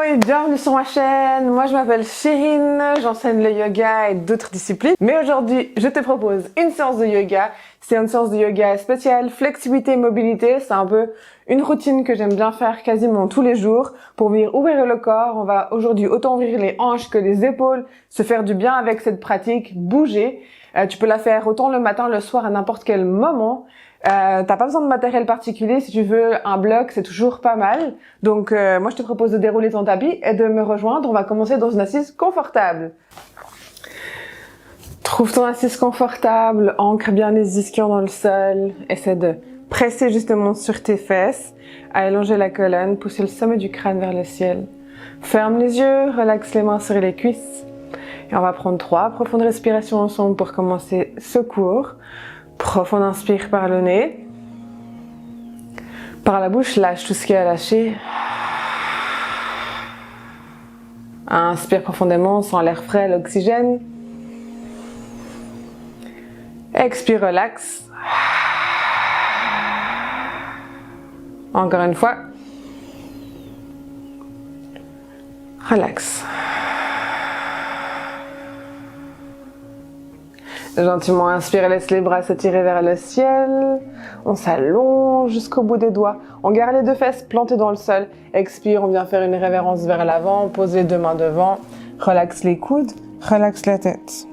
et bienvenue sur ma chaîne. Moi je m'appelle Chérine, j'enseigne le yoga et d'autres disciplines. Mais aujourd'hui je te propose une séance de yoga. C'est une séance de yoga spéciale flexibilité et mobilité. C'est un peu une routine que j'aime bien faire quasiment tous les jours pour venir ouvrir le corps. On va aujourd'hui autant ouvrir les hanches que les épaules, se faire du bien avec cette pratique, bouger. Tu peux la faire autant le matin, le soir, à n'importe quel moment. T'as pas besoin de matériel particulier. Si tu veux un bloc, c'est toujours pas mal. Donc moi je te propose de dérouler ton tapis et de me rejoindre. On va commencer dans une assise confortable. Trouve ton assise confortable, ancre bien les ischions dans le sol. Essaie de presser justement sur tes fesses, allonger la colonne, pousser le sommet du crâne vers le ciel. Ferme les yeux, relaxe les mains sur les cuisses. Et on va prendre 3 profondes respirations ensemble pour commencer ce cours. Profond inspire par le nez. Par la bouche, lâche tout ce qui est à lâcher. Inspire profondément, sens l'air frais, l'oxygène. Expire, relaxe. Encore une fois. Relaxe. Gentiment inspire, laisse les bras s'étirer vers le ciel. On s'allonge jusqu'au bout des doigts. On garde les 2 fesses plantées dans le sol. Expire, on vient faire une révérence vers l'avant. On pose les 2 mains devant. Relaxe les coudes, relaxe la tête.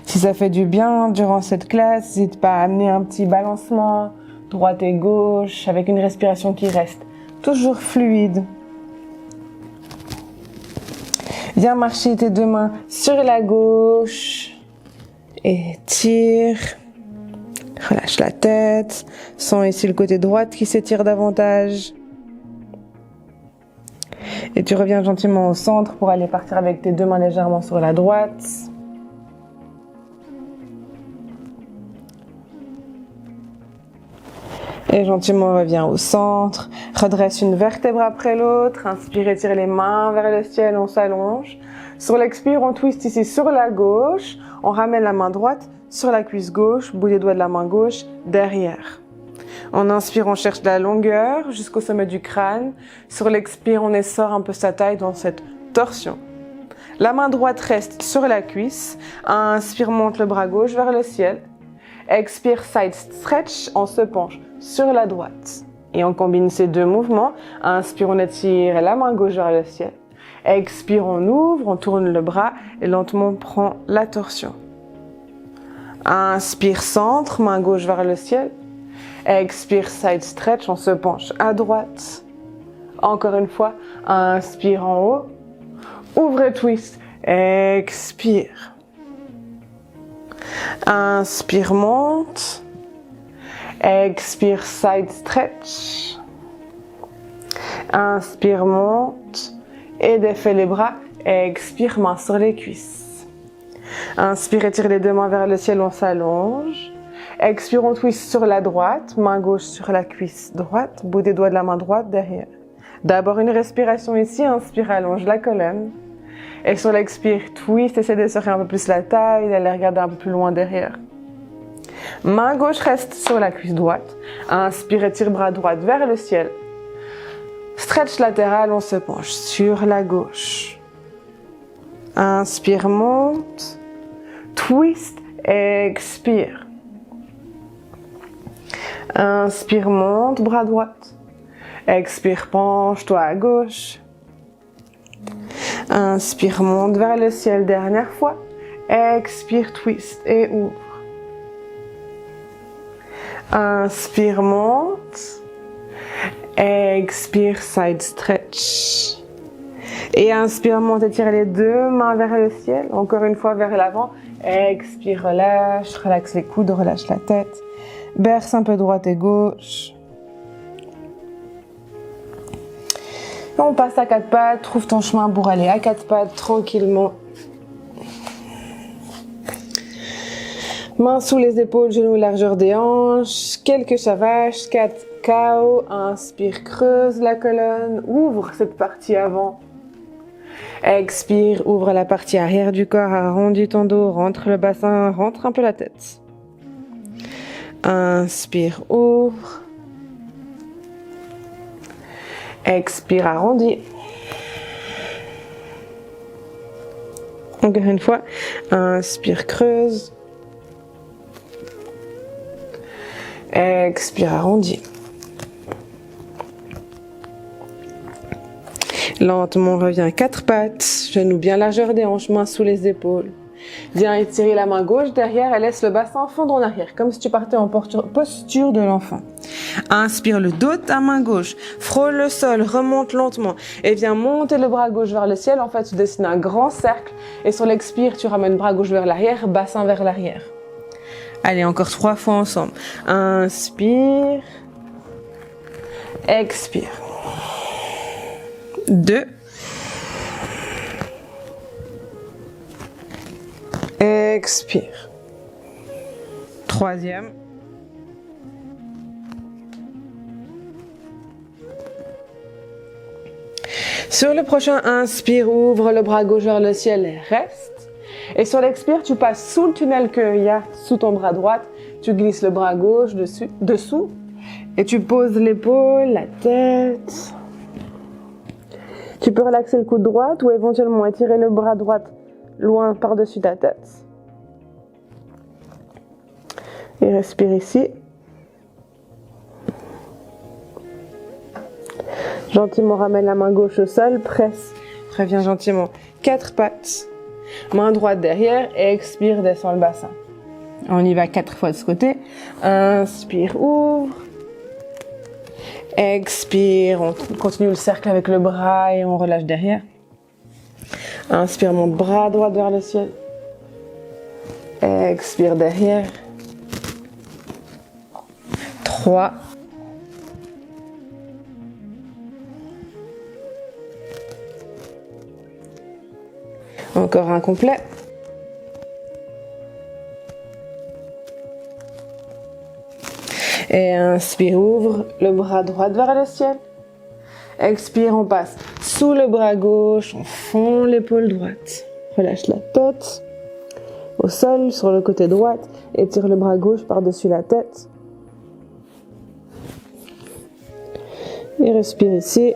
Si ça fait du bien durant cette classe, n'hésite pas à amener un petit balancement, droite et gauche, avec une respiration qui reste toujours fluide. Viens marcher tes 2 mains sur la gauche. Étire, relâche la tête, sens ici le côté droit qui s'étire davantage. Et tu reviens gentiment au centre pour aller partir avec tes 2 mains légèrement sur la droite. Et gentiment reviens au centre, redresse une vertèbre après l'autre, inspire, étire les mains vers le ciel, on s'allonge. Sur l'expire, on twist ici sur la gauche, on ramène la main droite sur la cuisse gauche, bout des doigts de la main gauche, derrière. On inspire, on cherche la longueur jusqu'au sommet du crâne. Sur l'expire, on essore un peu sa taille dans cette torsion. La main droite reste sur la cuisse, inspire, monte le bras gauche vers le ciel. Expire, side stretch, on se penche sur la droite. Et on combine ces 2 mouvements. Inspire, on étire la main gauche vers le ciel. Expire, on ouvre, on tourne le bras et lentement on prend la torsion. Inspire, centre, main gauche vers le ciel. Expire, side stretch, on se penche à droite. Encore une fois, inspire en haut. Ouvre et twist. Expire. Inspire, monte. Expire, side stretch. Inspire, monte. Et défais les bras. Expire, main sur les cuisses. Inspire, étire les 2 mains vers le ciel, on s'allonge. Expire, on twist sur la droite. Main gauche sur la cuisse droite. Bout des doigts de la main droite derrière. D'abord une respiration ici. Inspire, allonge la colonne. Et sur l'expire, twist, essaie de serrer un peu plus la taille, d'aller regarder un peu plus loin derrière. Main gauche reste sur la cuisse droite. Inspire, étire bras droit vers le ciel. Stretch latéral, on se penche sur la gauche. Inspire, monte. Twist, expire. Inspire, monte, bras droit. Expire, penche-toi à gauche. Inspire, monte vers le ciel, dernière fois. Expire, twist et ouvre. Inspire, monte. Expire, side stretch. Et inspire, monte, étire les 2 mains vers le ciel. Encore une fois vers l'avant. Expire, relâche, relaxe les coudes, relâche la tête. Berce un peu droite et gauche. Et on passe à 4 pattes. Trouve ton chemin pour aller à 4 pattes tranquillement. Mains sous les épaules, genoux, largeur des hanches. Quelques chavaches, 4 cow. Inspire, creuse la colonne. Ouvre cette partie avant. Expire, ouvre la partie arrière du corps, arrondis ton dos, rentre le bassin, rentre un peu la tête. Inspire, ouvre. Expire, arrondis. Encore une fois, inspire, creuse. Expire, arrondi. Lentement, reviens, 4 pattes, genoux bien largeur des hanches, mains sous les épaules. Viens étirer la main gauche derrière et laisse le bassin fondre en arrière, comme si tu partais en posture de l'enfant. Inspire le dos de ta main gauche, frôle le sol, remonte lentement et viens monter le bras gauche vers le ciel. En fait, tu dessines un grand cercle et sur l'expire, tu ramènes le bras gauche vers l'arrière, bassin vers l'arrière. Allez, encore 3 fois ensemble. Inspire, expire. 2. Expire. 3e. Sur le prochain inspire, ouvre le bras gauche vers le ciel et reste. Et sur l'expire, tu passes sous le tunnel qu'il y a sous ton bras droit. Tu glisses le bras gauche dessous et tu poses l'épaule, la tête. Tu peux relaxer le coude droit ou éventuellement étirer le bras droit loin par-dessus ta tête. Et respire ici. Gentiment ramène la main gauche au sol, presse. Reviens gentiment. 4 pattes. Main droite derrière et expire, descend le bassin. On y va 4 fois de ce côté. Inspire, ouvre. Expire, on continue le cercle avec le bras et on relâche derrière. Inspire, mon bras droit vers le ciel. Expire derrière. 3. Encore un complet. Et inspire, ouvre le bras droit vers le ciel. Expire, on passe sous le bras gauche, on fond l'épaule droite. Relâche la tête au sol sur le côté droit. Étire le bras gauche par-dessus la tête. Et respire ici.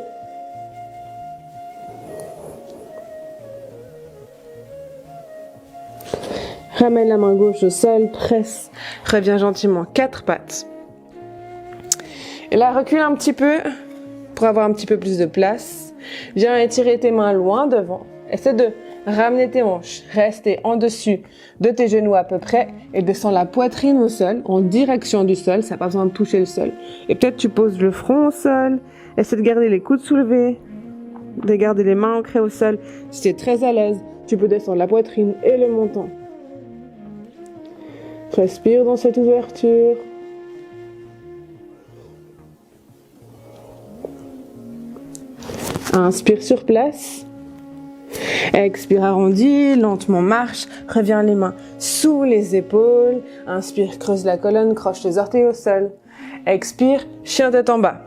Ramène la main gauche au sol, presse, reviens gentiment, 4 pattes. Et là, recule un petit peu pour avoir un petit peu plus de place. Viens étirer tes mains loin devant. Essaie de ramener tes hanches, rester en dessus de tes genoux à peu près et descends la poitrine au sol, en direction du sol, ça n'a pas besoin de toucher le sol. Et peut-être tu poses le front au sol, essaie de garder les coudes soulevés, de garder les mains ancrées au sol. Si tu es très à l'aise, tu peux descendre la poitrine et le menton. Respire dans cette ouverture. Inspire sur place. Expire, arrondi, lentement marche. Reviens les mains sous les épaules. Inspire, creuse la colonne, croche les orteils au sol. Expire, chien tête en bas.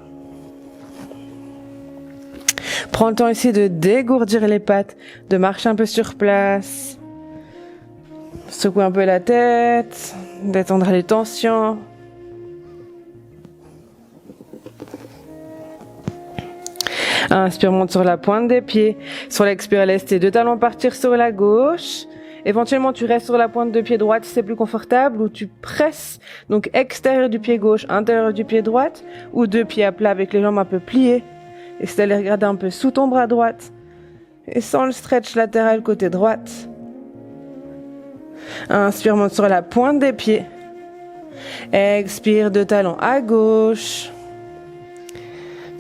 Prends le temps ici de dégourdir les pattes, de marcher un peu sur place. Secouer un peu la tête, détendre les tensions. Inspire, monte sur la pointe des pieds. Sur l'expire, laisse tes 2 talons partir sur la gauche. Éventuellement, tu restes sur la pointe de pied droite si c'est plus confortable, ou tu presses, donc extérieur du pied gauche, intérieur du pied droite, ou 2 pieds à plat avec les jambes un peu pliées. Essaie d'aller regarder un peu sous ton bras droite. Et sans le stretch latéral côté droite. Inspire, monte sur la pointe des pieds. Expire, 2 talons à gauche.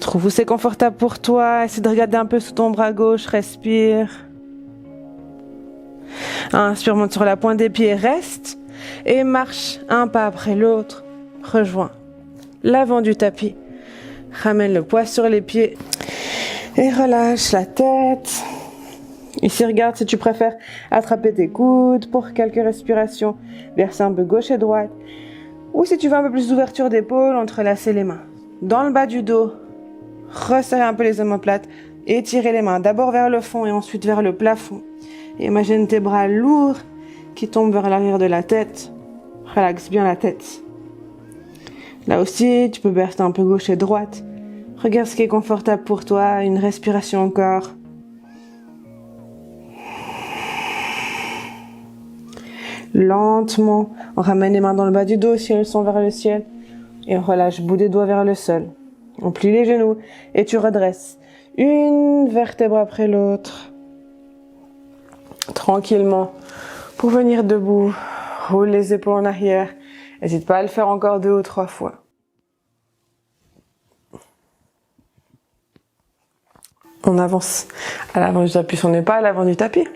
Trouve où c'est confortable pour toi. Essaie de regarder un peu sous ton bras gauche. Respire. Inspire, monte sur la pointe des pieds. Reste. Et marche un pas après l'autre. Rejoins l'avant du tapis. Ramène le poids sur les pieds. Et relâche la tête. Ici, regarde si tu préfères attraper tes coudes pour quelques respirations. Verser un peu gauche et droite. Ou si tu veux un peu plus d'ouverture d'épaule, entrelacer les mains. Dans le bas du dos, resserrer un peu les omoplates. Étirer les mains d'abord vers le fond et ensuite vers le plafond. Et imagine tes bras lourds qui tombent vers l'arrière de la tête. Relaxe bien la tête. Là aussi, tu peux bercer un peu gauche et droite. Regarde ce qui est confortable pour toi. Une respiration encore. Lentement, on ramène les mains dans le bas du dos si elles sont vers le ciel. Et on relâche bout des doigts vers le sol. On plie les genoux et tu redresses une vertèbre après l'autre. Tranquillement, pour venir debout, roule les épaules en arrière. N'hésite pas à le faire encore 2 ou 3 fois. On avance à l'avant du tapis, on n'est pas à l'avant du tapis.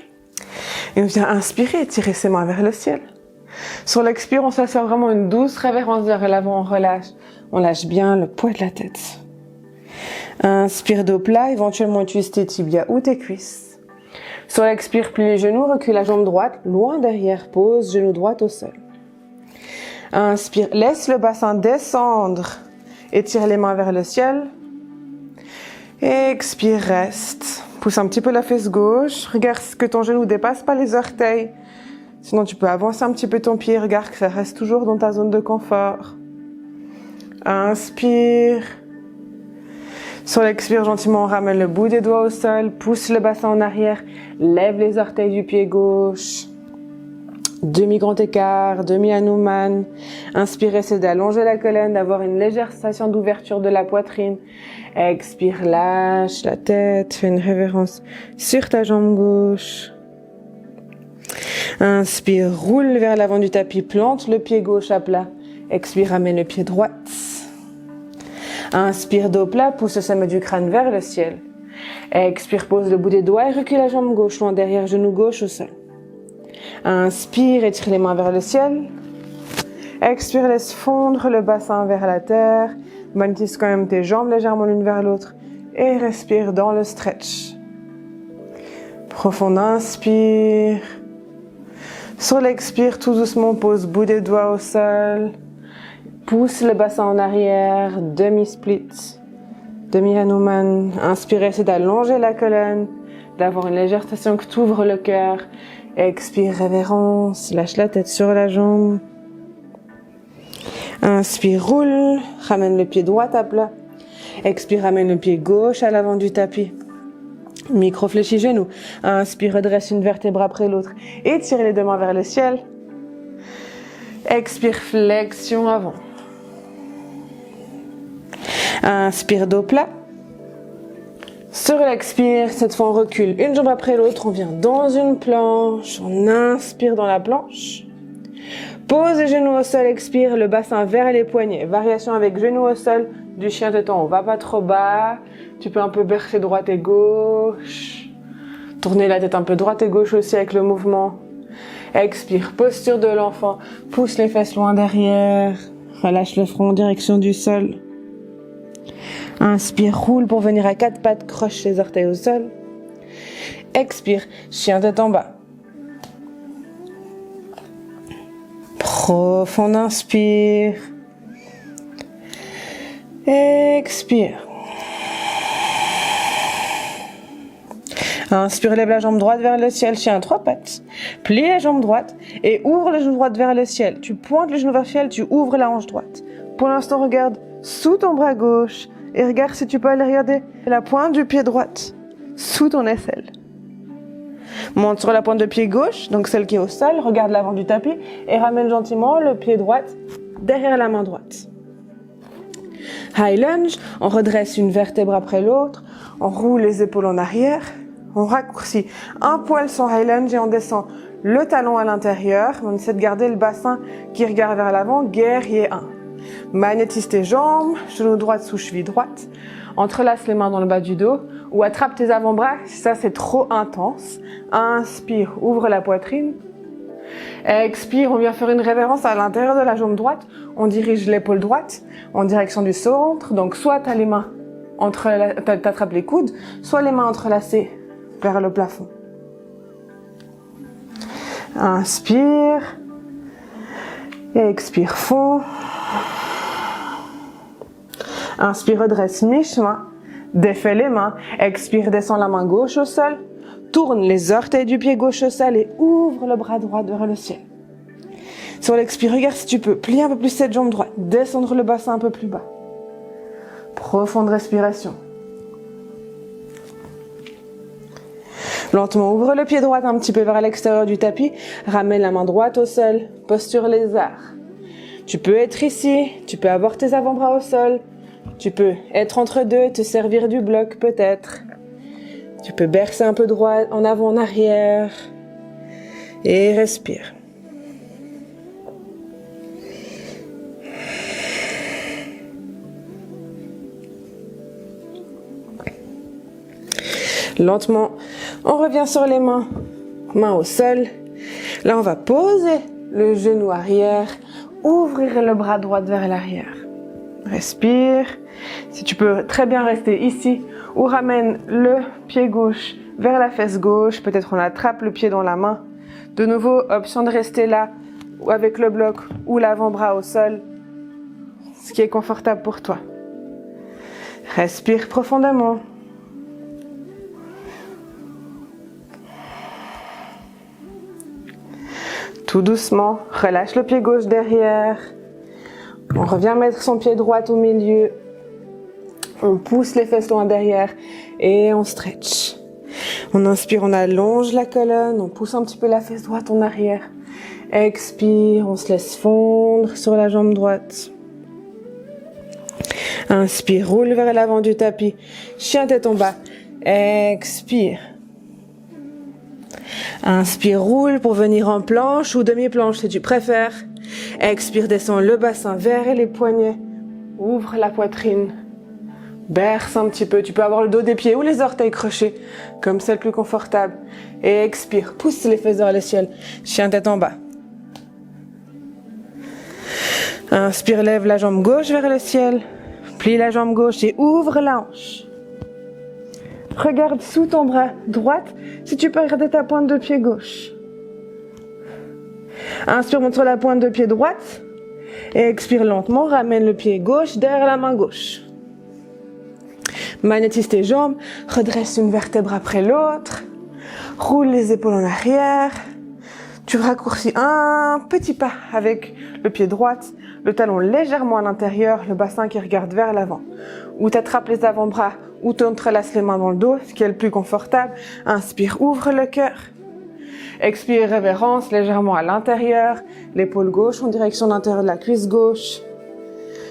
Et on vient inspirer, tirer ses mains vers le ciel. Sur l'expire, on s'assoit vraiment une douce révérence vers l'avant, on relâche. On lâche bien le poids de la tête. Inspire dos plat, éventuellement utilise tes tibias ou tes cuisses. Sur l'expire, plie les genoux, recule la jambe droite, loin derrière, pose genou droit au sol. Inspire, laisse le bassin descendre, étire les mains vers le ciel. Expire, reste. Pousse un petit peu la fesse gauche. Regarde que ton genou dépasse pas les orteils. Sinon, tu peux avancer un petit peu ton pied. Regarde que ça reste toujours dans ta zone de confort. Inspire. Sur l'expire, gentiment, on ramène le bout des doigts au sol. Pousse le bassin en arrière. Lève les orteils du pied gauche. Demi-grand écart, demi-Hanuman. Inspire, c'est d'allonger la colonne, d'avoir une légère sensation d'ouverture de la poitrine. Expire, lâche la tête, fais une révérence sur ta jambe gauche. Inspire, roule vers l'avant du tapis, plante le pied gauche à plat. Expire, ramène le pied droit. Inspire, dos plat, pousse le sommet du crâne vers le ciel. Expire, pose le bout des doigts et recule la jambe gauche loin derrière, genou gauche au sol. Inspire, étire les mains vers le ciel. Expire, laisse fondre le bassin vers la terre. Magnetise quand même tes jambes légèrement l'une vers l'autre. Et respire dans le stretch. Profond inspire. Sur l'expire, tout doucement, pose bout des doigts au sol. Pousse le bassin en arrière, demi-split, demi-Hanuman. Inspire, c'est d'allonger la colonne, d'avoir une légère sensation que tu ouvres le cœur. Expire, révérence, lâche la tête sur la jambe. Inspire, roule, ramène le pied droit à plat. Expire, ramène le pied gauche à l'avant du tapis. Micro-fléchis genoux. Inspire, redresse une vertèbre après l'autre. Étire les deux mains vers le ciel. Expire, flexion avant. Inspire, dos plat. Sur l'expire, cette fois on recule une jambe après l'autre, on vient dans une planche, on inspire dans la planche. Pose les genoux au sol, expire, le bassin vers les poignets. Variation avec genoux au sol, du chien téton, on va pas trop bas. Tu peux un peu bercer droite et gauche. Tourner la tête un peu droite et gauche aussi avec le mouvement. Expire, posture de l'enfant, pousse les fesses loin derrière. Relâche le front en direction du sol. Inspire, roule pour venir à 4 pattes, croche les orteils au sol. Expire, chien tête en bas. Profond inspire. Expire. Inspire, lève la jambe droite vers le ciel, chien à 3 pattes. Plie la jambe droite et ouvre le genou droit vers le ciel. Tu pointes le genou vers le ciel, tu ouvres la hanche droite. Pour l'instant, regarde sous ton bras gauche et regarde si tu peux aller regarder la pointe du pied droite sous ton aisselle. Monte sur la pointe de pied gauche, donc celle qui est au sol, regarde l'avant du tapis et ramène gentiment le pied droit derrière la main droite. High lunge, on redresse une vertèbre après l'autre, on roule les épaules en arrière, on raccourcit un poil son high lunge et on descend le talon à l'intérieur. On essaie de garder le bassin qui regarde vers l'avant, guerrier 1. Magnétise tes jambes, genou droit sous cheville droite. Entrelace les mains dans le bas du dos ou attrape tes avant-bras si ça c'est trop intense. Inspire, ouvre la poitrine. Expire, on vient faire une révérence à l'intérieur de la jambe droite. On dirige l'épaule droite en direction du centre. Donc soit tu as les mains t'attrapes les coudes, soit les mains entrelacées vers le plafond. Inspire. Expire, fond. Inspire, redresse mi-chemin. Défais les mains. Expire, descends la main gauche au sol. Tourne les orteils du pied gauche au sol et ouvre le bras droit vers le ciel. Sur l'expire, regarde si tu peux plier un peu plus cette jambe droite. Descendre le bassin un peu plus bas. Profonde respiration. Lentement, ouvre le pied droit un petit peu vers l'extérieur du tapis. Ramène la main droite au sol. Posture lézard. Tu peux être ici. Tu peux avoir tes avant-bras au sol. Tu peux être entre deux et te servir du bloc peut-être. Tu peux bercer un peu droit, en avant, en arrière. Et respire. Lentement, on revient sur les mains, mains au sol. Là, on va poser le genou arrière, ouvrir le bras droit vers l'arrière. Respire. Si tu peux très bien rester ici, ou ramène le pied gauche vers la fesse gauche. Peut-être on attrape le pied dans la main. De nouveau, option de rester là, ou avec le bloc, ou l'avant-bras au sol. Ce qui est confortable pour toi. Respire profondément. Tout doucement, relâche le pied gauche derrière. On revient mettre son pied droit au milieu. On pousse les fesses loin derrière et on stretch. On inspire, on allonge la colonne, on pousse un petit peu la fesse droite en arrière. Expire, on se laisse fondre sur la jambe droite. Inspire, roule vers l'avant du tapis. Chien tête en bas. Expire. Inspire, roule pour venir en planche ou demi-planche si tu préfères. Expire, descends le bassin vers les poignets. Ouvre la poitrine. Berce un petit peu. Tu peux avoir le dos des pieds ou les orteils crochés, comme c'est le plus confortable. Et expire, pousse les fesses vers le ciel. Chien tête en bas. Inspire, lève la jambe gauche vers le ciel. Plie la jambe gauche et ouvre la hanche. Regarde sous ton bras droite si tu peux regarder ta pointe de pied gauche. Inspire, monte sur la pointe de pied droite. Et expire lentement, ramène le pied gauche derrière la main gauche. Magnétise tes jambes, redresse une vertèbre après l'autre. Roule les épaules en arrière. Tu raccourcis un petit pas avec le pied droit, le talon légèrement à l'intérieur, le bassin qui regarde vers l'avant. Ou tu attrapes les avant-bras, ou tu entrelaces les mains dans le dos, ce qui est le plus confortable. Inspire, ouvre le cœur. Expire, révérence légèrement à l'intérieur, l'épaule gauche en direction de l'intérieur de la cuisse gauche.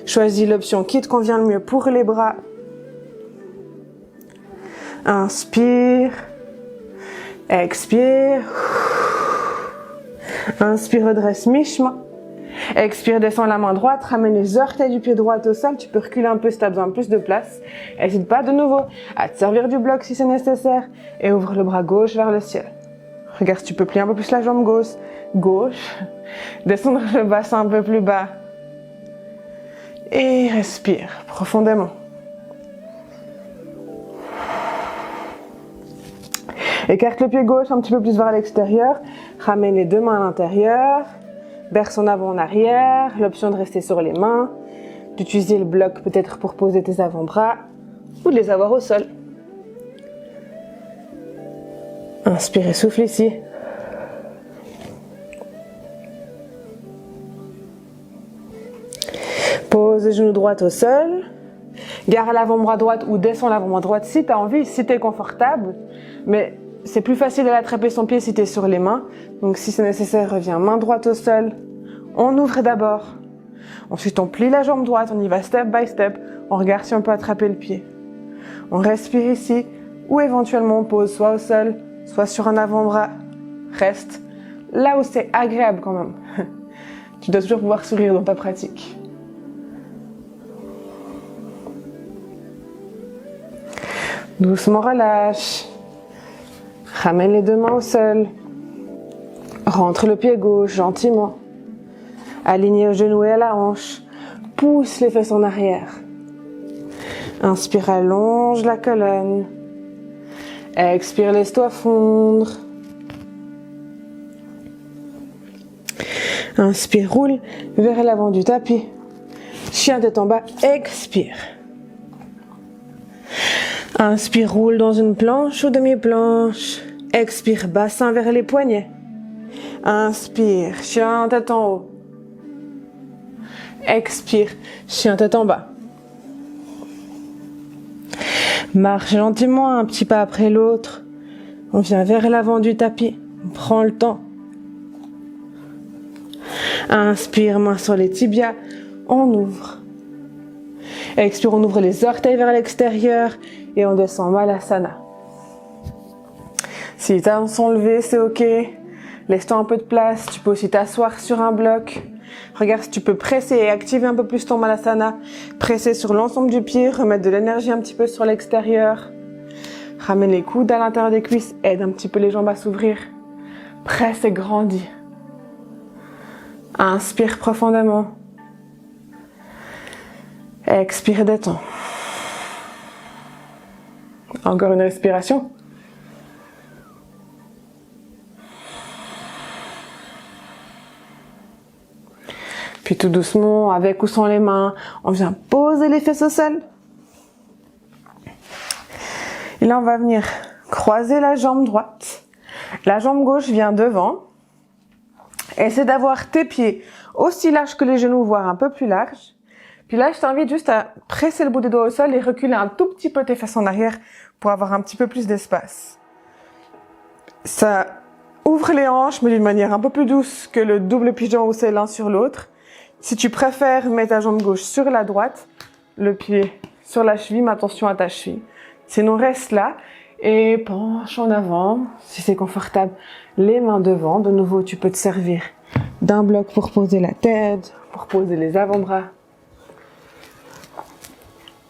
Choisis l'option qui te convient le mieux pour les bras. Inspire. Expire. Inspire, redresse mi-chemin. Expire, descends la main droite, ramène les orteils du pied droit au sol. Tu peux reculer un peu si tu as besoin de plus de place. N'hésite pas de nouveau à te servir du bloc si c'est nécessaire. Et ouvre le bras gauche vers le ciel. Regarde si tu peux plier un peu plus la jambe gauche. Descendre le bassin un peu plus bas. Et respire profondément. Écarte le pied gauche un petit peu plus vers l'extérieur. Ramène les deux mains à l'intérieur. Berce en avant, en arrière. L'option de rester sur les mains. D'utiliser le bloc peut-être pour poser tes avant-bras. Ou de les avoir au sol. Inspire et souffle ici. Pose le genou droit au sol. Garde l'avant-bras droite ou descends l'avant-bras droite si tu as envie, si tu es confortable. Mais c'est plus facile d'aller attraper son pied si tu es sur les mains. Donc si c'est nécessaire, reviens main droite au sol. On ouvre d'abord. Ensuite, on plie la jambe droite. On y va step by step. On regarde si on peut attraper le pied. On respire ici. Ou éventuellement, on pose soit au sol, soit sur un avant-bras. Reste là où c'est agréable quand même. Tu dois toujours pouvoir sourire dans ta pratique. Doucement relâche. Ramène les deux mains au sol. Rentre le pied gauche gentiment. Aligné au genou et à la hanche. Pousse les fesses en arrière. Inspire, allonge la colonne. Expire, laisse-toi fondre. Inspire, roule vers l'avant du tapis. Chien tête en bas, expire. Inspire, roule dans une planche ou demi-planche. Expire, bassin vers les poignets. Inspire, chien tête en haut. Expire, chien tête en bas. Marche gentiment un petit pas après l'autre. On vient vers l'avant du tapis. On prend le temps. Inspire, main sur les tibias. On ouvre. Expire, on ouvre les orteils vers l'extérieur et on descend Malasana. Si les talons sont levés, c'est ok. Laisse-toi un peu de place. Tu peux aussi t'asseoir sur un bloc. Regarde si tu peux presser et activer un peu plus ton Malasana. Presser sur l'ensemble du pied, remettre de l'énergie un petit peu sur l'extérieur. Ramène les coudes à l'intérieur des cuisses, aide un petit peu les jambes à s'ouvrir. Presse et grandis. Inspire profondément. Expire et détends. Encore une respiration. Puis tout doucement, avec ou sans les mains, on vient poser les fesses au sol. Et là, on va venir croiser la jambe droite. La jambe gauche vient devant. Essaie d'avoir tes pieds aussi larges que les genoux, voire un peu plus larges. Puis là, je t'invite juste à presser le bout des doigts au sol et reculer un tout petit peu tes fesses en arrière pour avoir un petit peu plus d'espace. Ça ouvre les hanches, mais d'une manière un peu plus douce que le double pigeon où c'est l'un sur l'autre. Si tu préfères, mets ta jambe gauche sur la droite, le pied sur la cheville, mais attention à ta cheville. Sinon, reste là et penche en avant. Si c'est confortable, les mains devant. De nouveau, tu peux te servir d'un bloc pour poser la tête, pour poser les avant-bras.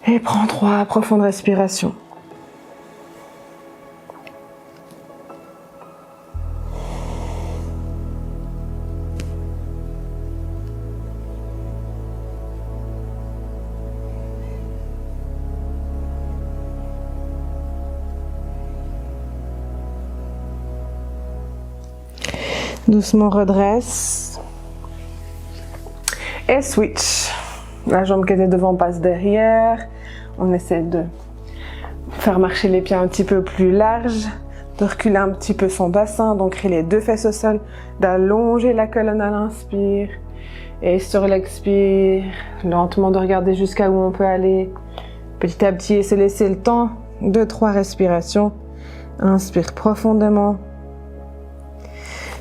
Et prends 3 profondes respirations. Doucement redresse. Et switch. La jambe qui était devant passe derrière. On essaie de faire marcher les pieds un petit peu plus large, de reculer un petit peu son bassin, d'ancrer les 2 fesses au sol, d'allonger la colonne à l'inspire. Et sur l'expire, lentement de regarder jusqu'à où on peut aller. Petit à petit, et se laisser le temps de 3 respirations. Inspire profondément.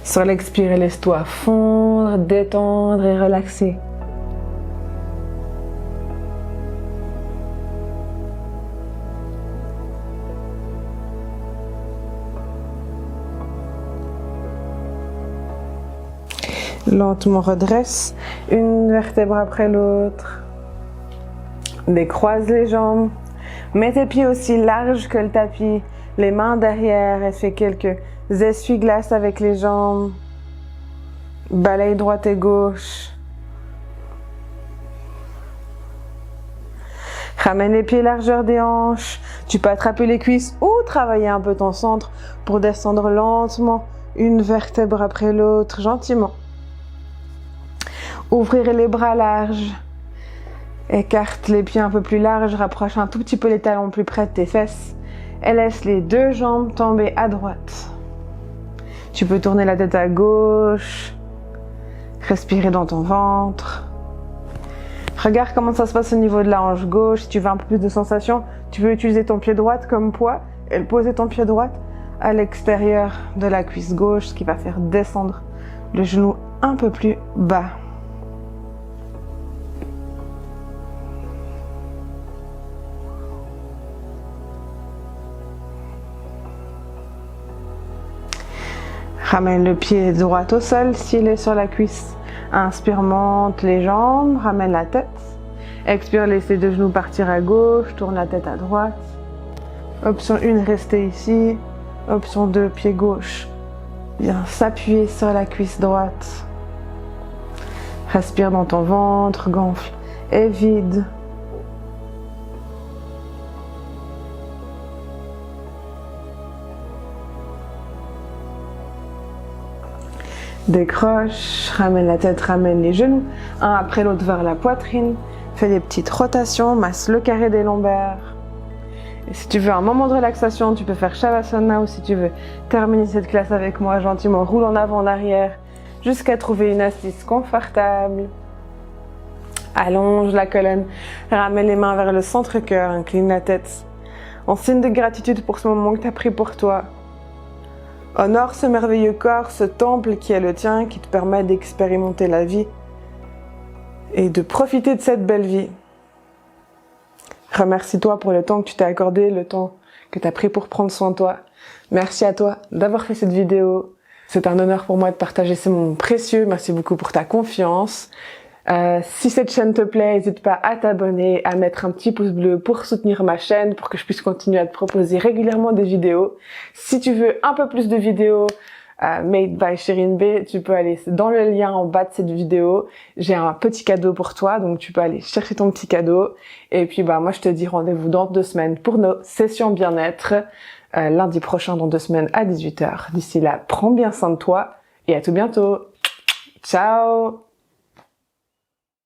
Sur l'expire, laisse-toi fondre, détendre et relaxer. Lentement redresse, une vertèbre après l'autre. Décroise les jambes. Mets tes pieds aussi larges que le tapis. Les mains derrière et fais quelques essuie-glaces avec les jambes. Balaye droite et gauche. Ramène les pieds largeur des hanches. Tu peux attraper les cuisses ou travailler un peu ton centre pour descendre lentement, une vertèbre après l'autre, gentiment. Ouvrir les bras larges. Écarte les pieds un peu plus larges, rapproche un tout petit peu les talons plus près de tes fesses et laisse les 2 jambes tomber à droite. Tu peux tourner la tête à gauche, respirer dans ton ventre. Regarde comment ça se passe au niveau de la hanche gauche. Si tu veux un peu plus de sensation, tu peux utiliser ton pied droit comme poids et poser ton pied droit à l'extérieur de la cuisse gauche, ce qui va faire descendre le genou un peu plus bas. Ramène le pied droit au sol s'il est sur la cuisse. Inspire, monte les jambes, ramène la tête. Expire, laisse les 2 genoux partir à gauche, tourne la tête à droite. Option 1, rester ici. Option 2, pied gauche. Viens s'appuyer sur la cuisse droite. Respire dans ton ventre, gonfle et vide. Décroche, ramène la tête, ramène les genoux, un après l'autre vers la poitrine. Fais des petites rotations, masse le carré des lombaires. Et si tu veux un moment de relaxation, tu peux faire Shavasana ou si tu veux terminer cette classe avec moi, gentiment roule en avant, en arrière, jusqu'à trouver une assise confortable. Allonge la colonne, ramène les mains vers le centre-cœur, incline la tête. En signe de gratitude pour ce moment que tu as pris pour toi. Honore ce merveilleux corps, ce temple qui est le tien, qui te permet d'expérimenter la vie et de profiter de cette belle vie. Remercie-toi pour le temps que tu t'es accordé, le temps que tu as pris pour prendre soin de toi. Merci à toi d'avoir fait cette vidéo. C'est un honneur pour moi de partager ce moment précieux. Merci beaucoup pour ta confiance. Si cette chaîne te plaît, n'hésite pas à t'abonner, à mettre un petit pouce bleu pour soutenir ma chaîne, pour que je puisse continuer à te proposer régulièrement des vidéos. Si tu veux un peu plus de vidéos made by Shirin B, tu peux aller dans le lien en bas de cette vidéo. J'ai un petit cadeau pour toi, donc tu peux aller chercher ton petit cadeau. Et puis moi je te dis rendez-vous dans 2 semaines pour nos sessions bien-être. Lundi prochain dans 2 semaines à 18 h. D'ici là, prends bien soin de toi et à tout bientôt. Ciao!